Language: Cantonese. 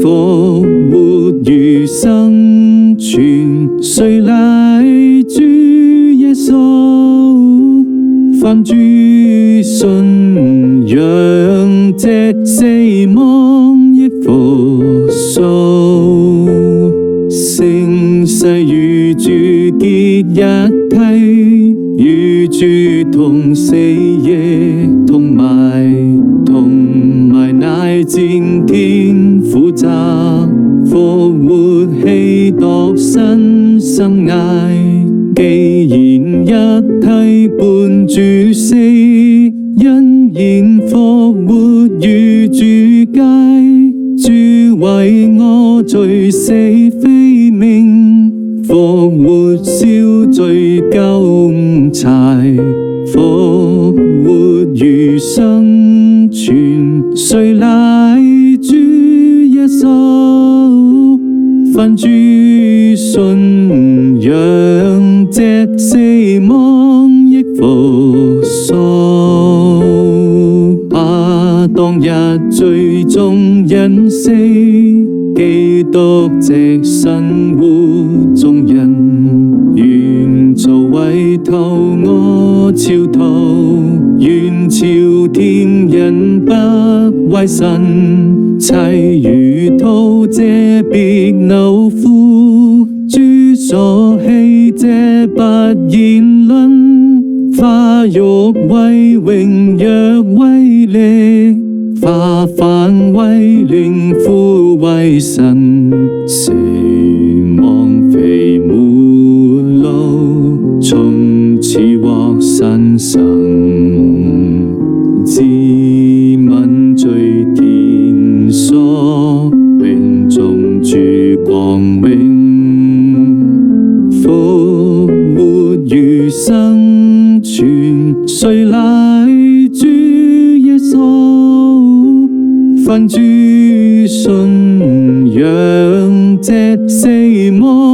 復活與生存，誰賴主耶穌？凡主信仰，藉死亡亦復甦，聖誓與主結一體，與主同死也同埋乃戰天父責，復活喜樂新生涯。既然一體伴主死，欣然復活與主偕。主為我罪死非命，復活燒罪救柴，復活與生存，誰賴主耶穌？凡主信仰，藉死亡亦復甦。當日最終因死，基督藉身活眾人，願造為頭我朝頭，願朝天人不為神，妻與徒這別扭夫，主所喜這不言論，化肉為榮耀為力，化繁為靈父為神，死亡非末路，從此獲新生，自問罪天所，永頌主光榮，復活與生存，誰賴主耶穌？凡主信仰，藉死亡